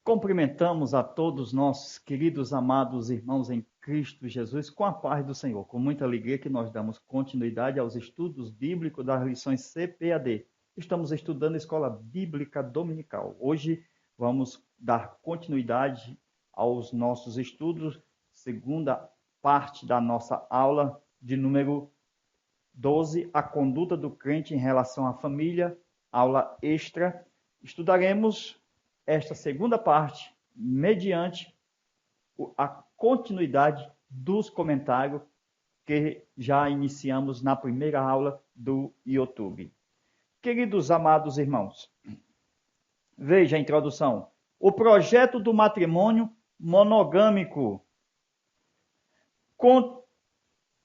Cumprimentamos a todos nossos queridos, amados irmãos em Cristo Jesus com a paz do Senhor. Com muita alegria que nós damos continuidade aos estudos bíblicos das lições CPAD. Estamos estudando a Escola Bíblica Dominical. Hoje vamos dar continuidade aos nossos estudos, segunda parte da nossa aula de número 12, a conduta do crente em relação à família, aula extra. Estudaremos esta segunda parte mediante a continuidade dos comentários que já iniciamos na primeira aula do YouTube. Queridos amados irmãos, veja a introdução. O projeto do matrimônio monogâmico.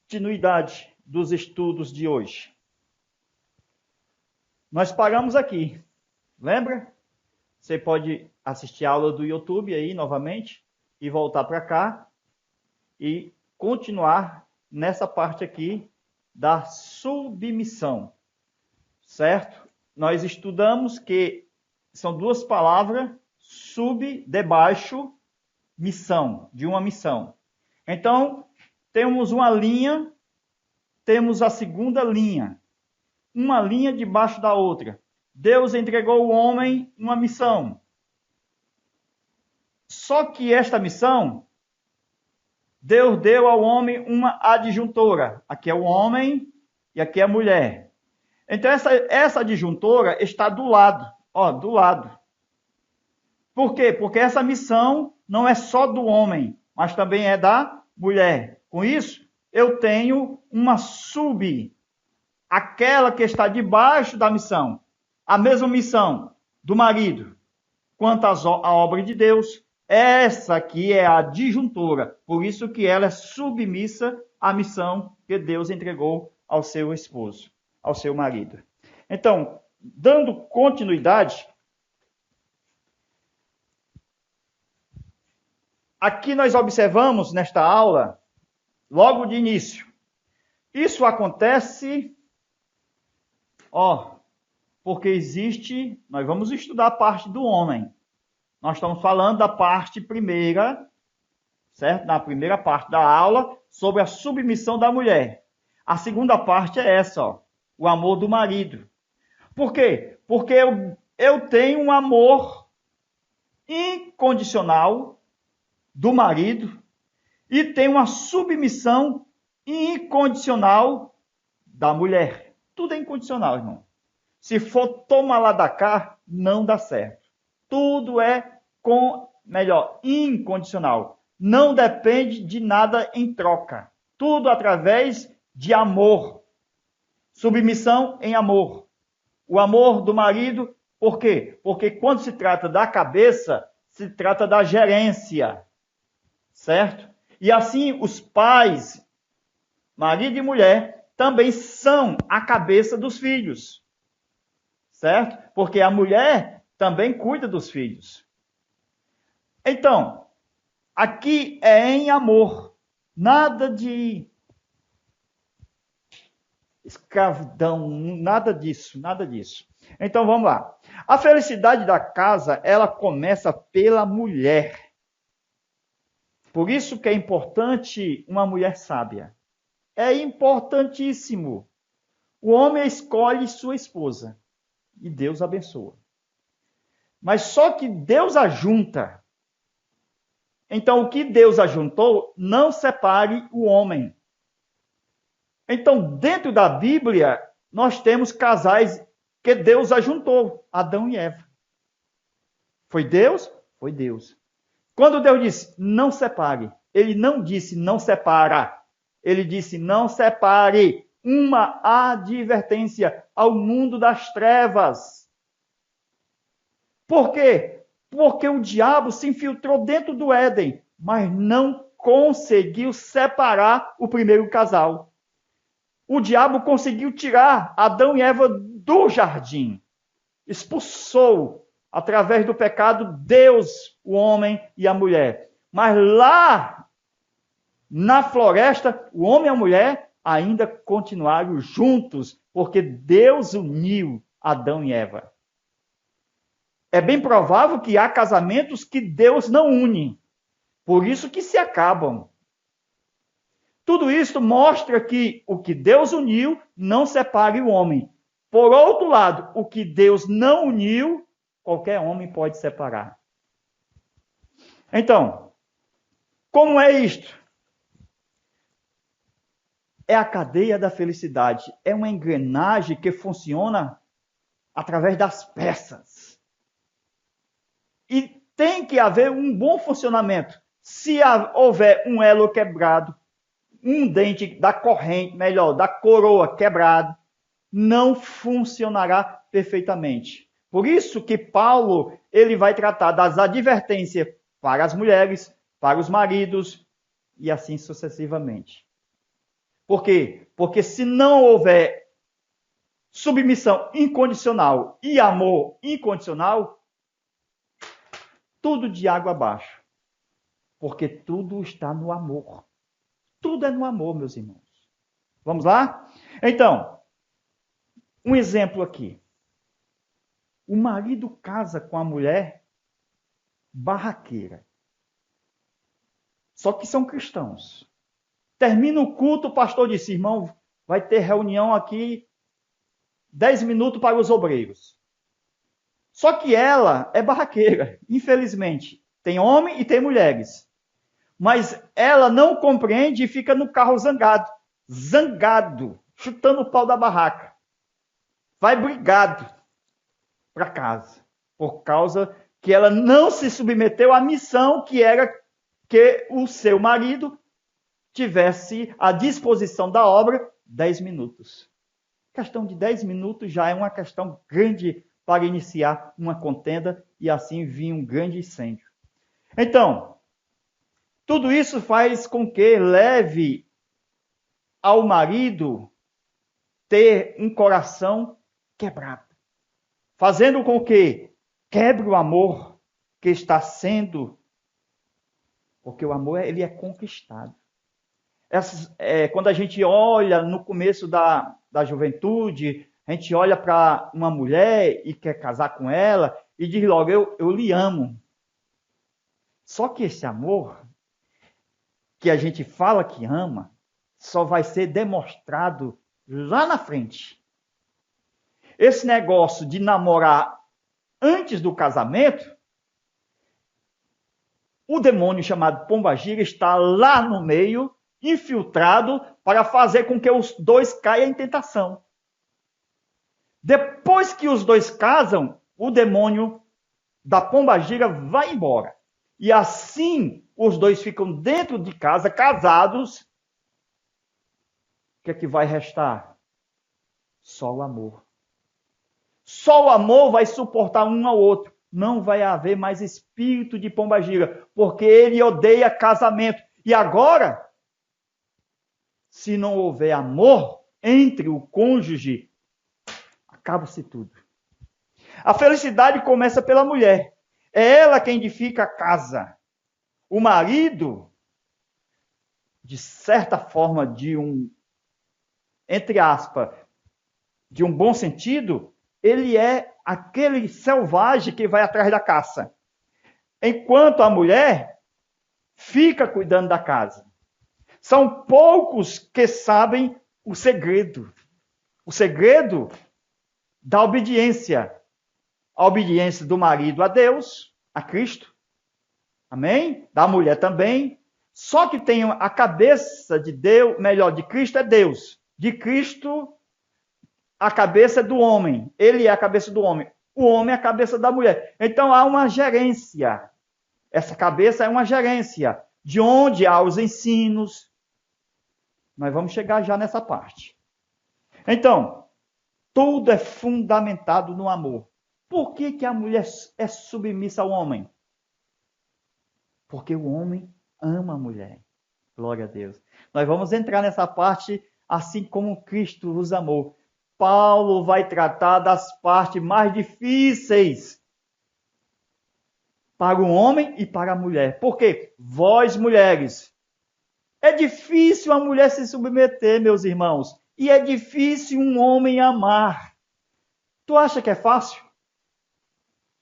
Continuidade dos estudos de hoje. Nós paramos aqui, lembra? Você pode assistir a aula do YouTube aí novamente e voltar para cá e continuar nessa parte aqui da submissão, certo? Nós estudamos que são duas palavras, sub, debaixo, missão, de uma missão. Então, temos uma linha, temos a segunda linha, uma linha debaixo da outra. Deus entregou ao homem uma missão. Só que esta missão, Deus deu ao homem uma adjuntora. Aqui é o homem e aqui é a mulher. Então essa adjuntora está do lado, do lado. Por quê? Porque essa missão não é só do homem, mas também é da mulher. Com isso, eu tenho uma sub, aquela que está debaixo da missão. A mesma missão do marido quanto à obra de Deus, essa aqui é a adjuntora. Por isso que ela é submissa à missão que Deus entregou ao seu esposo, ao seu marido. Então, dando continuidade, aqui nós observamos nesta aula, logo de início, isso acontece, porque existe, nós vamos estudar a parte do homem. Nós estamos falando da parte primeira, certo? Na primeira parte da aula, sobre a submissão da mulher. A segunda parte é essa, o amor do marido. Por quê? Porque eu tenho um amor incondicional do marido e tenho uma submissão incondicional da mulher. Tudo é incondicional, irmão. Se for toma lá da cá, não dá certo. Tudo é incondicional. Não depende de nada em troca. Tudo através de amor. Submissão em amor. O amor do marido, por quê? Porque quando se trata da cabeça, se trata da gerência. Certo? E assim os pais, marido e mulher, também são a cabeça dos filhos. Certo? Porque a mulher também cuida dos filhos. Então, aqui é em amor. Nada de escravidão, nada disso, nada disso. Então, vamos lá. A felicidade da casa, ela começa pela mulher. Por isso que é importante uma mulher sábia. É importantíssimo. O homem escolhe sua esposa. E Deus abençoa. Mas só que Deus ajunta. Então, o que Deus ajuntou, não separe o homem. Então, dentro da Bíblia, nós temos casais que Deus ajuntou, Adão e Eva. Foi Deus? Foi Deus. Quando Deus disse, não separe, ele não disse, não separa. Ele disse, não separe. Uma advertência ao mundo das trevas. Por quê? Porque o diabo se infiltrou dentro do Éden, mas não conseguiu separar o primeiro casal. O diabo conseguiu tirar Adão e Eva do jardim. Expulsou, através do pecado, Deus, o homem e a mulher. Mas lá, na floresta, o homem e a mulher ainda continuaram juntos, porque Deus uniu Adão e Eva. É bem provável que há casamentos que Deus não une, por isso que se acabam. Tudo isso mostra que o que Deus uniu não separe o homem. Por outro lado, o que Deus não uniu, qualquer homem pode separar. Então, como é isto? É a cadeia da felicidade. É uma engrenagem que funciona através das peças. E tem que haver um bom funcionamento. Se houver um elo quebrado, um dente da corrente, melhor, da coroa quebrado, não funcionará perfeitamente. Por isso que Paulo, ele vai tratar das advertências para as mulheres, para os maridos e assim sucessivamente. Por quê? Porque se não houver submissão incondicional e amor incondicional, tudo de água abaixo. Porque tudo está no amor. Tudo é no amor, meus irmãos. Vamos lá? Então, um exemplo aqui. O marido casa com a mulher barraqueira. Só que são cristãos. Termina o culto, o pastor disse, irmão, vai ter reunião aqui, 10 minutos para os obreiros. Só que ela é barraqueira, infelizmente. Tem homem e tem mulheres. Mas ela não compreende e fica no carro zangado, chutando o pau da barraca. Vai brigado para casa, por causa que ela não se submeteu à missão que era que o seu marido tivesse à disposição da obra 10 minutos. A questão de 10 minutos já é uma questão grande para iniciar uma contenda e assim vir um grande incêndio. Então, tudo isso faz com que leve ao marido ter um coração quebrado, fazendo com que quebre o amor que está sendo, porque o amor ele é conquistado. Quando a gente olha no começo da juventude, a gente olha para uma mulher e quer casar com ela e diz logo, eu lhe amo. Só que esse amor que a gente fala que ama, só vai ser demonstrado lá na frente. Esse negócio de namorar antes do casamento, o demônio chamado pombagira está lá no meio, infiltrado, para fazer com que os dois caiam em tentação. Depois que os dois casam, o demônio da pombagira vai embora. E assim, os dois ficam dentro de casa, casados. O que é que vai restar? Só o amor. Só o amor vai suportar um ao outro. Não vai haver mais espírito de pombagira, porque ele odeia casamento. E agora, se não houver amor entre o cônjuge, acaba-se tudo. A felicidade começa pela mulher. É ela quem edifica a casa. O marido, de certa forma, entre aspas, de um bom sentido, ele é aquele selvagem que vai atrás da caça. Enquanto a mulher fica cuidando da casa. São poucos que sabem o segredo. O segredo da obediência. A obediência do marido a Deus, a Cristo. Amém? Da mulher também. Só que tem a cabeça de Deus, melhor, de Cristo é Deus. De Cristo, a cabeça é do homem. Ele é a cabeça do homem. O homem é a cabeça da mulher. Então há uma gerência. Essa cabeça é uma gerência. De onde há os ensinos. Nós vamos chegar já nessa parte. Então, tudo é fundamentado no amor. Por que a mulher é submissa ao homem? Porque o homem ama a mulher. Glória a Deus. Nós vamos entrar nessa parte assim como Cristo os amou. Paulo vai tratar das partes mais difíceis para o homem e para a mulher. Por quê? Vós, mulheres, é difícil a mulher se submeter, meus irmãos. E é difícil um homem amar. Tu acha que é fácil?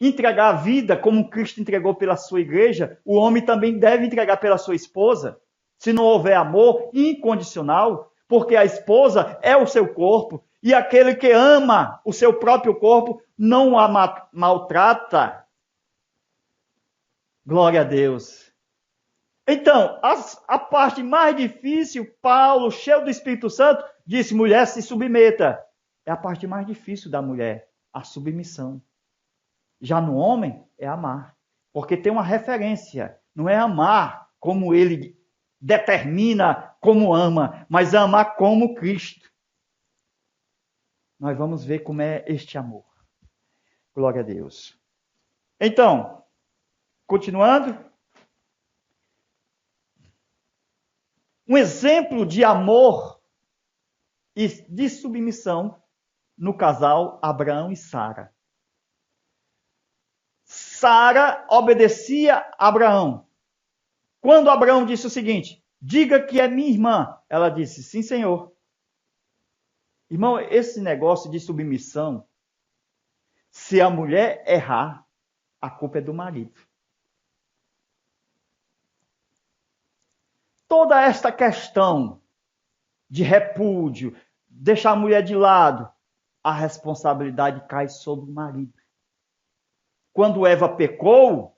entregar a vida como Cristo entregou pela sua igreja, o homem também deve entregar pela sua esposa. Se não houver amor incondicional, porque a esposa é o seu corpo, e aquele que ama o seu próprio corpo não a maltrata. Glória a Deus. Então, a parte mais difícil, Paulo, cheio do Espírito Santo, disse: mulher, se submeta. É a parte mais difícil da mulher, a submissão. Já no homem, é amar. Porque tem uma referência. Não é amar como ele determina como ama, mas amar como Cristo. Nós vamos ver como é este amor. Glória a Deus. Então, continuando. Um exemplo de amor e de submissão no casal Abraão e Sara. Sara obedecia a Abraão. Quando Abraão disse o seguinte: diga que é minha irmã, ela disse: sim, senhor. Irmão, esse negócio de submissão, se a mulher errar, a culpa é do marido. Toda esta questão de repúdio, deixar a mulher de lado, a responsabilidade cai sobre o marido. Quando Eva pecou,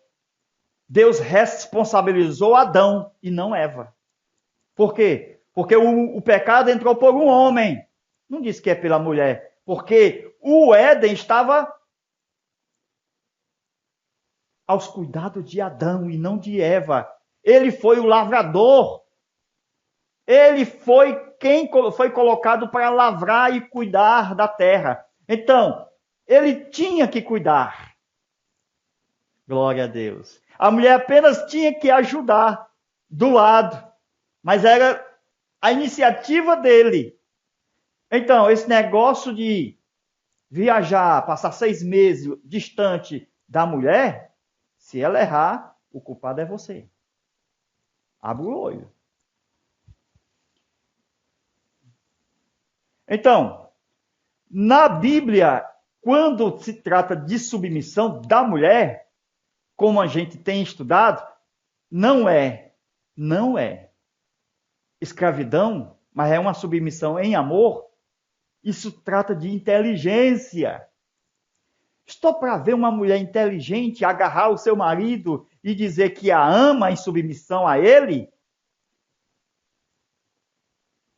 Deus responsabilizou Adão e não Eva. Por quê? Porque o pecado entrou por um homem. Não diz que é pela mulher. Porque o Éden estava aos cuidados de Adão e não de Eva. Ele foi o lavrador. Ele foi quem foi colocado para lavrar e cuidar da terra. Então, ele tinha que cuidar. Glória a Deus. A mulher apenas tinha que ajudar do lado. Mas era a iniciativa dele. Então, esse negócio de viajar, passar 6 meses distante da mulher, se ela errar, o culpado é você. Abre o olho. Então, na Bíblia, quando se trata de submissão da mulher, como a gente tem estudado, não é escravidão, mas é uma submissão em amor. Isso trata de inteligência. Estou para ver uma mulher inteligente agarrar o seu marido e dizer que a ama em submissão a ele?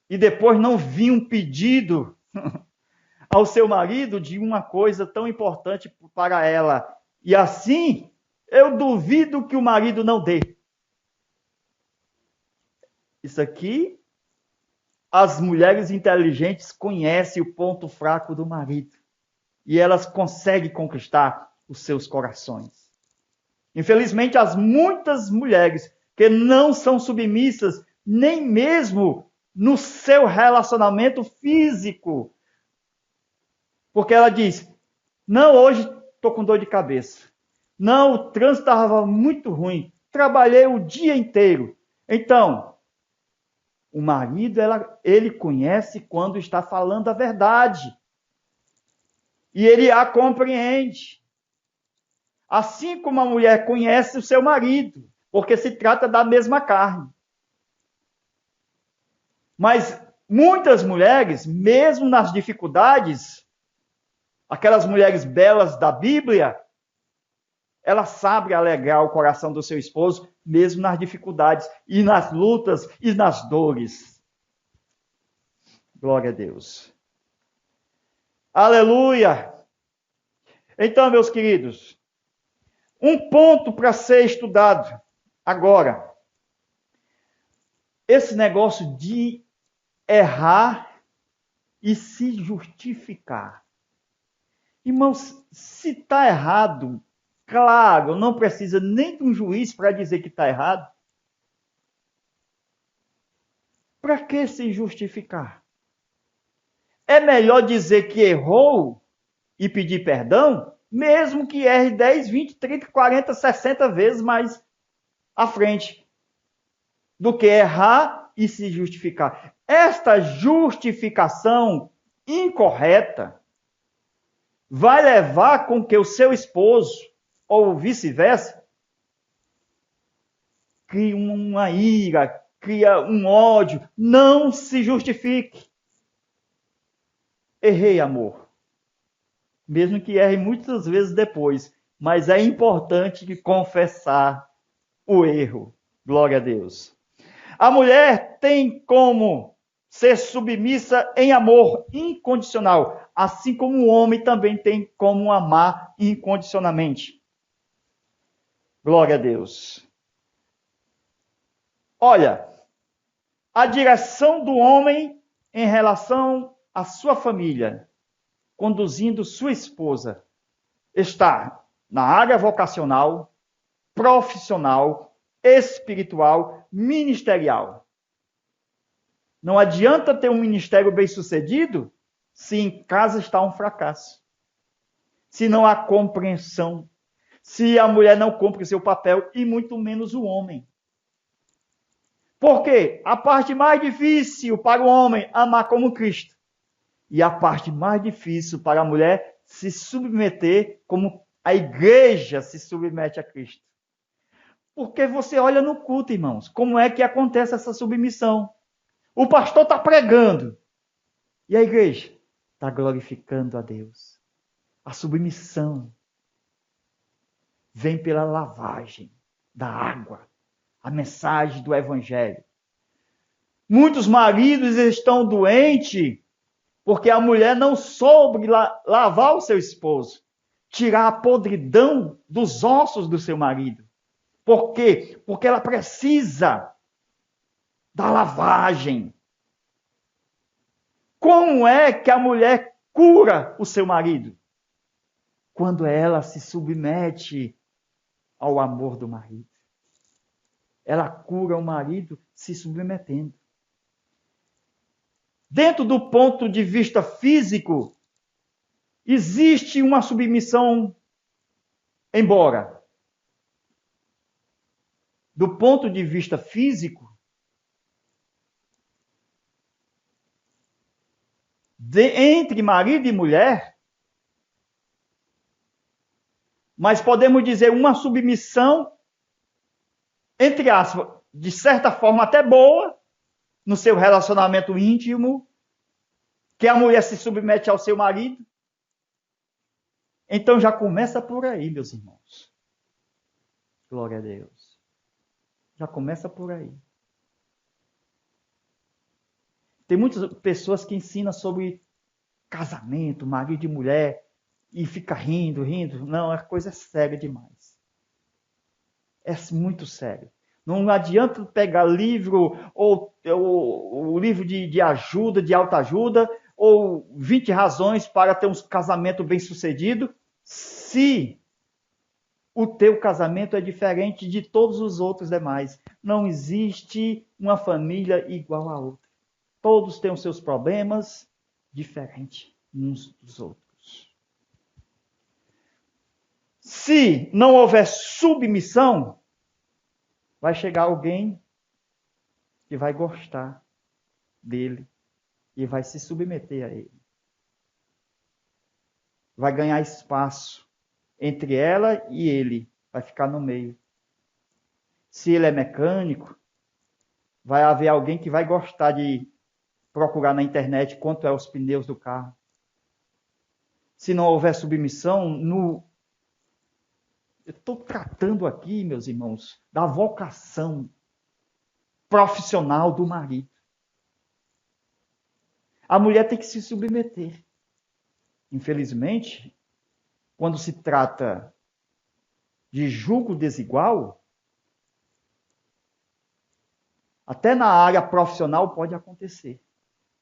E depois não vir um pedido ao seu marido de uma coisa tão importante para ela. E assim, eu duvido que o marido não dê. Isso aqui, as mulheres inteligentes conhecem o ponto fraco do marido. E elas conseguem conquistar os seus corações. Infelizmente, as muitas mulheres que não são submissas, nem mesmo no seu relacionamento físico. Porque ela diz: não, hoje estou com dor de cabeça. Não, o trânsito estava muito ruim. Trabalhei o dia inteiro. Então, o marido, ele conhece quando está falando a verdade. E ele a compreende. Assim como a mulher conhece o seu marido, porque se trata da mesma carne. Mas muitas mulheres, mesmo nas dificuldades, aquelas mulheres belas da Bíblia, ela sabe alegrar o coração do seu esposo, mesmo nas dificuldades, e nas lutas, e nas dores. Glória a Deus. Aleluia! Então, meus queridos, um ponto para ser estudado agora. Esse negócio de errar e se justificar. Irmãos, se está errado, claro, não precisa nem de um juiz para dizer que está errado. Para que se justificar? É melhor dizer que errou e pedir perdão, mesmo que erre 10, 20, 30, 40, 60 vezes mais à frente, do que errar e se justificar. Esta justificação incorreta vai levar com que o seu esposo ou vice-versa, cria uma ira, cria um ódio. Não se justifique. Errei, amor. Mesmo que erre muitas vezes depois. Mas é importante confessar o erro. Glória a Deus. A mulher tem como ser submissa em amor incondicional, assim como o homem também tem como amar incondicionalmente. Glória a Deus. Olha, a direção do homem em relação à sua família, conduzindo sua esposa, está na área vocacional, profissional, espiritual, ministerial. Não adianta ter um ministério bem-sucedido se em casa está um fracasso. Se não há compreensão, se a mulher não cumpre seu papel e muito menos o homem. Por quê? A parte mais difícil para o homem amar como Cristo. E a parte mais difícil para a mulher se submeter como a igreja se submete a Cristo. Porque você olha no culto, irmãos, como é que acontece essa submissão? O pastor está pregando. E a igreja está glorificando a Deus. A submissão vem pela lavagem da água. A mensagem do evangelho. Muitos maridos estão doentes porque a mulher não soube lavar o seu esposo. Tirar a podridão dos ossos do seu marido. Por quê? Porque ela precisa da lavagem. Como é que a mulher cura o seu marido? Quando ela se submete ao amor do marido. Ela cura o marido se submetendo. Dentro do ponto de vista físico, existe uma submissão, embora, do ponto de vista físico, entre marido e mulher, mas podemos dizer uma submissão, entre aspas, de certa forma até boa, no seu relacionamento íntimo, que a mulher se submete ao seu marido. Então já começa por aí, meus irmãos. Glória a Deus. Já começa por aí. Tem muitas pessoas que ensinam sobre casamento, marido e mulher, e fica rindo. Não, a coisa é séria demais. É muito sério. Não adianta pegar livro, ou o livro de ajuda, de autoajuda, ou 20 razões para ter um casamento bem-sucedido, se o teu casamento é diferente de todos os outros demais. Não existe uma família igual a outra. Todos têm os seus problemas diferentes uns dos outros. Se não houver submissão, vai chegar alguém que vai gostar dele e vai se submeter a ele. Vai ganhar espaço entre ela e ele, vai ficar no meio. Se ele é mecânico, vai haver alguém que vai gostar de procurar na internet quanto é os pneus do carro. Se não houver submissão, eu estou tratando aqui, meus irmãos, da vocação profissional do marido. A mulher tem que se submeter. Infelizmente, quando se trata de julgo desigual, até na área profissional pode acontecer.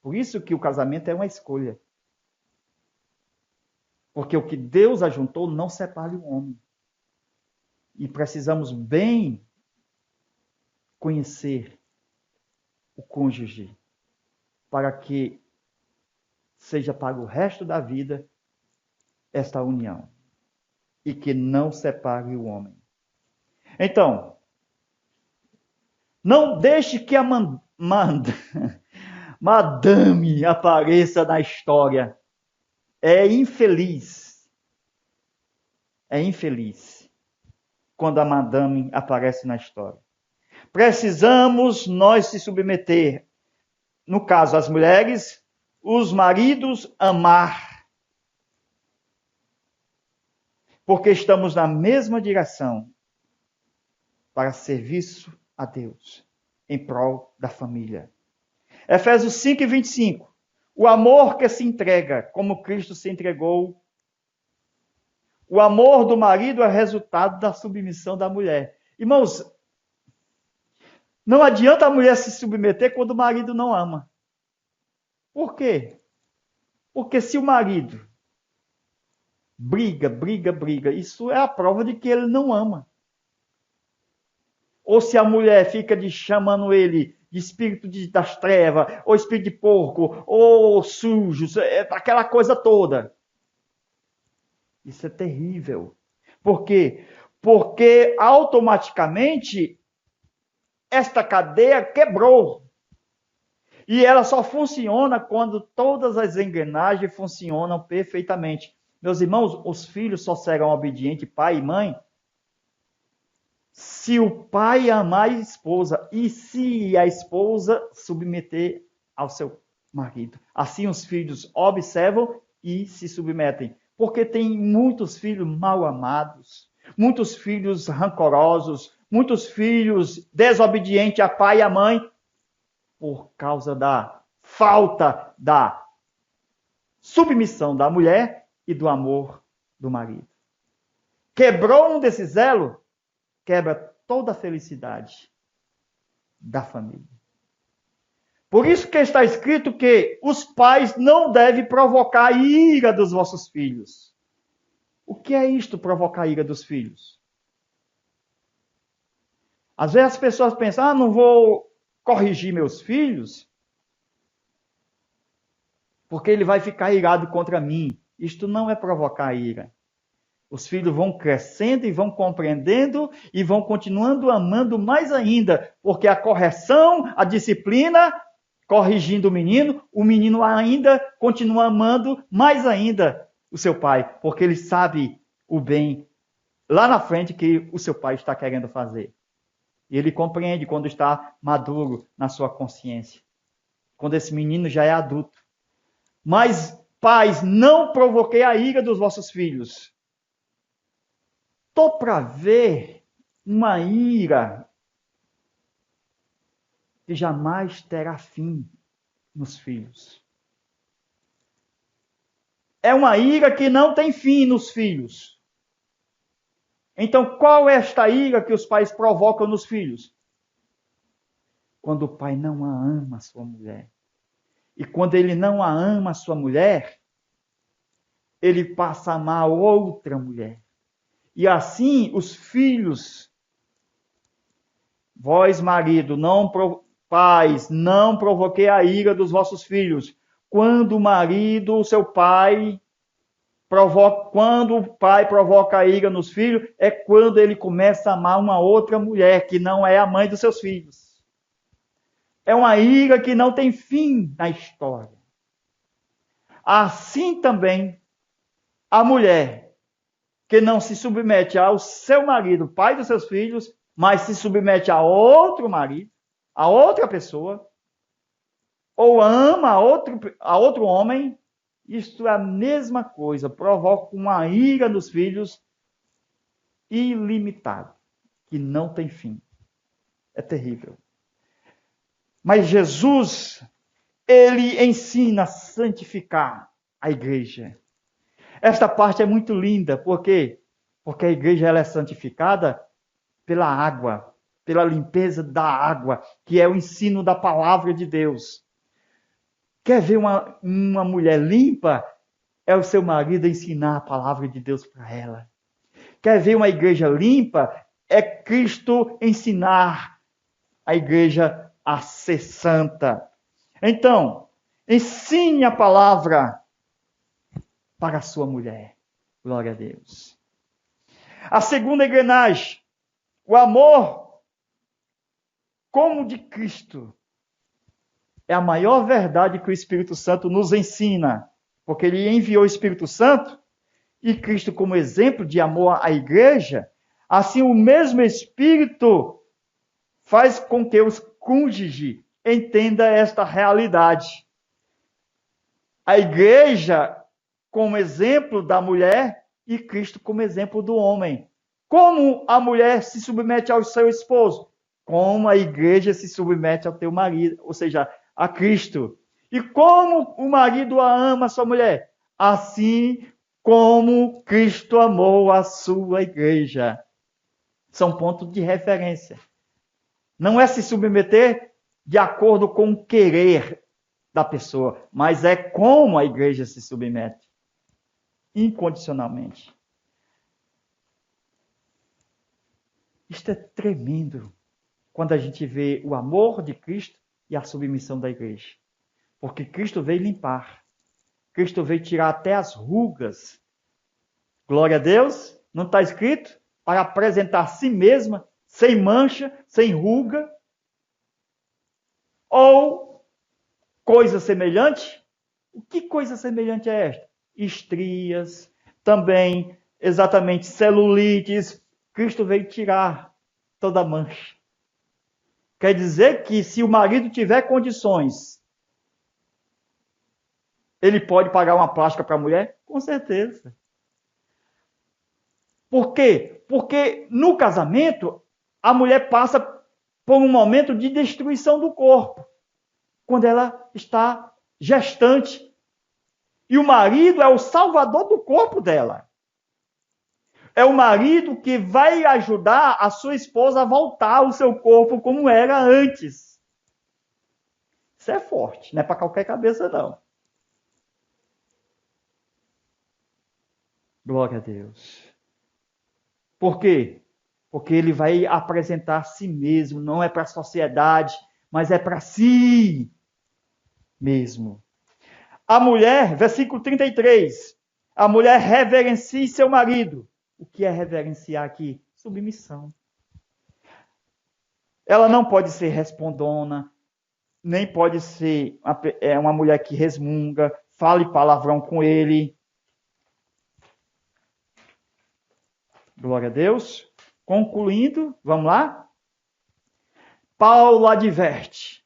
Por isso que o casamento é uma escolha. Porque o que Deus ajuntou não separe o homem. E precisamos bem conhecer o cônjuge para que seja para o resto da vida esta união e que não separe o homem. Então, não deixe que a madame apareça na história. É infeliz. É infeliz. quando a madame aparece na história. Precisamos nós se submeter, no caso as mulheres, os maridos amar. Porque estamos na mesma direção para serviço a Deus, em prol da família. Efésios 5:25. O amor que se entrega, como Cristo se entregou. O amor do marido é resultado da submissão da mulher. Irmãos, não adianta a mulher se submeter quando o marido não ama. Por quê? Porque se o marido briga, isso é a prova de que ele não ama. Ou se a mulher fica chamando ele de espírito das trevas, ou espírito de porco, ou sujo, aquela coisa toda. Isso é terrível. Por quê? Porque automaticamente esta cadeia quebrou. E ela só funciona quando todas as engrenagens funcionam perfeitamente. Meus irmãos, os filhos só serão obedientes, pai e mãe, se o pai amar a esposa e se a esposa submeter ao seu marido. Assim os filhos observam e se submetem. Porque tem muitos filhos mal amados, muitos filhos rancorosos, muitos filhos desobedientes a pai e a mãe, por causa da falta da submissão da mulher e do amor do marido. Quebrou um desses elos, quebra toda a felicidade da família. Por isso que está escrito que os pais não devem provocar a ira dos vossos filhos. O que é isto, provocar a ira dos filhos? Às vezes as pessoas pensam, não vou corrigir meus filhos, porque ele vai ficar irado contra mim. Isto não é provocar ira. Os filhos vão crescendo e vão compreendendo e vão continuando amando mais ainda, porque a correção, a disciplina, corrigindo o menino ainda continua amando mais ainda o seu pai, porque ele sabe o bem lá na frente que o seu pai está querendo fazer. E ele compreende quando está maduro na sua consciência, quando esse menino já é adulto. Mas, pais, não provoquei a ira dos vossos filhos. Estou para ver uma ira que jamais terá fim nos filhos. É uma ira que não tem fim nos filhos. Então, qual é esta ira que os pais provocam nos filhos? Quando o pai não ama a sua mulher. E quando ele não ama a sua mulher, ele passa a amar outra mulher. E assim, os filhos, vós, marido, pais, não provoquei a ira dos vossos filhos. Quando o marido, o seu pai, quando o pai provoca a ira nos filhos, é quando ele começa a amar uma outra mulher, que não é a mãe dos seus filhos. É uma ira que não tem fim na história. Assim também, a mulher que não se submete ao seu marido, pai dos seus filhos, mas se submete a outro marido, a outra pessoa, ou ama a outro homem, isto é a mesma coisa, provoca uma ira nos filhos ilimitada, que não tem fim. É terrível. Mas Jesus, ele ensina a santificar a igreja. Esta parte é muito linda, por quê? Porque a igreja ela é santificada pela água, pela limpeza da água, que é o ensino da palavra de Deus. Quer ver uma mulher limpa? É o seu marido ensinar a palavra de Deus para ela. Quer ver uma igreja limpa? É Cristo ensinar a igreja a ser santa. Então, ensine a palavra para a sua mulher. Glória a Deus. A segunda engrenagem, o amor como de Cristo. É a maior verdade que o Espírito Santo nos ensina, porque ele enviou o Espírito Santo e Cristo como exemplo de amor à igreja, Assim, o mesmo Espírito faz com que os cônjuges entendam esta realidade. A igreja como exemplo da mulher e Cristo como exemplo do homem. Como a mulher se submete ao seu esposo? Como a igreja se submete ao teu marido, ou seja, a Cristo. E como o marido a ama a sua mulher? Assim como Cristo amou a sua igreja. São pontos de referência. Não é se submeter de acordo com o querer da pessoa, mas é como a igreja se submete. Incondicionalmente. Isto é tremendo quando a gente vê o amor de Cristo e a submissão da igreja. Porque Cristo veio limpar. Cristo veio tirar até as rugas. Glória a Deus. Não está escrito? Para apresentar a si mesma, sem mancha, sem ruga. Ou coisa semelhante. O que coisa semelhante é esta? Estrias, também exatamente celulites. Cristo veio tirar toda a mancha. Quer dizer que se o marido tiver condições, ele pode pagar uma plástica para a mulher? Com certeza. Por quê? Porque no casamento, a mulher passa por um momento de destruição do corpo. Quando ela está gestante. E o marido é o salvador do corpo dela. É o marido que vai ajudar a sua esposa a voltar ao seu corpo como era antes. Isso é forte, não é para qualquer cabeça, não. Glória a Deus. Por quê? Porque ele vai apresentar a si mesmo, não é para a sociedade, mas é para si mesmo. A mulher, versículo 33, a mulher reverencia seu marido. O que é reverenciar aqui? Submissão. Ela não pode ser respondona, nem pode ser uma mulher que resmunga, fale palavrão com ele. Glória a Deus. Concluindo, vamos lá? Paulo adverte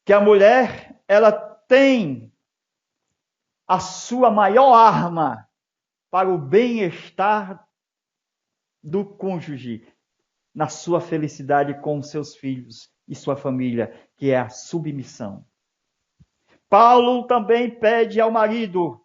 que a mulher, ela tem a sua maior arma para o bem-estar do cônjuge, na sua felicidade com os seus filhos e sua família, que é a submissão. Paulo também pede ao marido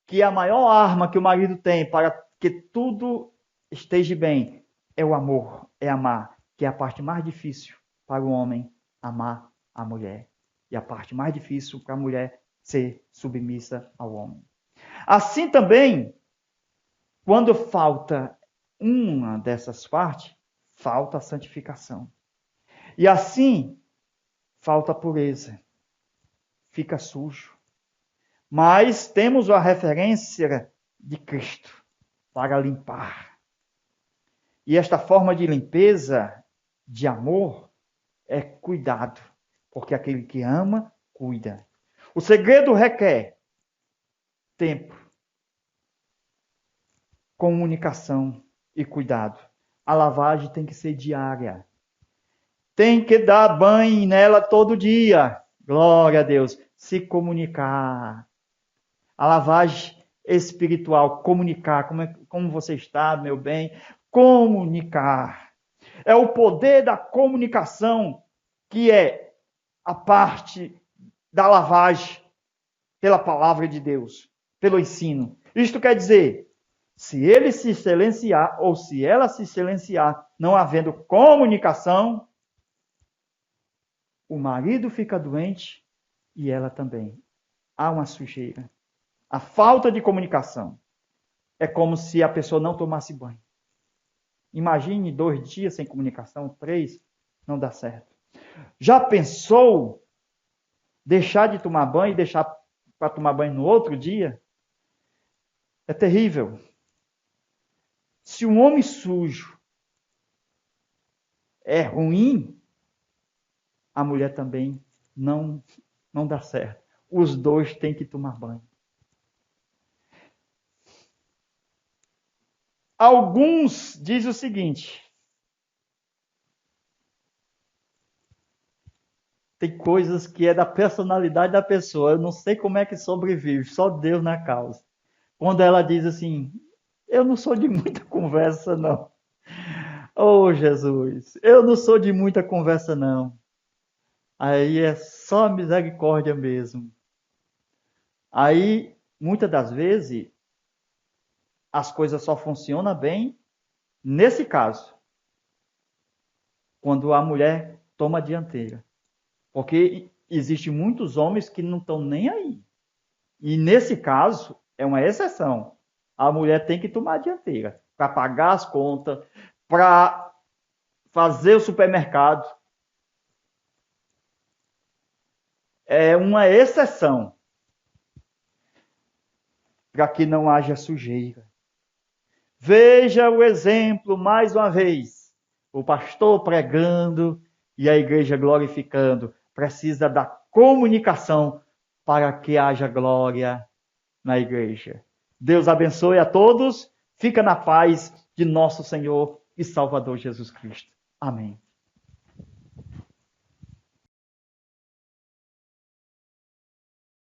que a maior arma que o marido tem para que tudo esteja bem é o amor, é amar, que é a parte mais difícil para o homem, amar a mulher. E a parte mais difícil para a mulher ser submissa ao homem. Assim também, quando falta uma dessas partes, falta a santificação. E assim, falta a pureza. Fica sujo. Mas temos a referência de Cristo para limpar. E esta forma de limpeza, de amor, é cuidado. Porque aquele que ama, cuida. O segredo requer tempo, comunicação e cuidado. A lavagem tem que ser diária. Tem que dar banho nela todo dia. Glória a Deus. Se comunicar. A lavagem espiritual, comunicar. Como você está, meu bem? Comunicar. É o poder da comunicação que é a parte da lavagem pela palavra de Deus, pelo ensino. Isto quer dizer, se ele se silenciar ou se ela se silenciar, não havendo comunicação, o marido fica doente e ela também. Há uma sujeira. A falta de comunicação é como se a pessoa não tomasse banho. Imagine 2 dias sem comunicação, 3, não dá certo. Já pensou deixar de tomar banho e deixar para tomar banho no outro dia? É terrível. Se um homem sujo é ruim, a mulher também não dá certo. Os dois têm que tomar banho. Alguns dizem o seguinte: tem coisas que é da personalidade da pessoa, eu não sei como é que sobrevive, só Deus na causa. Quando ela diz assim, eu não sou de muita conversa, não. Oh, Jesus, eu não sou de muita conversa, não. Aí é só misericórdia mesmo. Aí, muitas das vezes, as coisas só funcionam bem nesse caso, quando a mulher toma a dianteira. Porque existem muitos homens que não estão nem aí. E nesse caso, é uma exceção. A mulher tem que tomar a dianteira para pagar as contas, para fazer o supermercado. É uma exceção para que não haja sujeira. Veja o exemplo mais uma vez. O pastor pregando e a igreja glorificando. Precisa da comunicação para que haja glória na igreja. Deus abençoe a todos. Fica na paz de nosso Senhor e Salvador Jesus Cristo. Amém.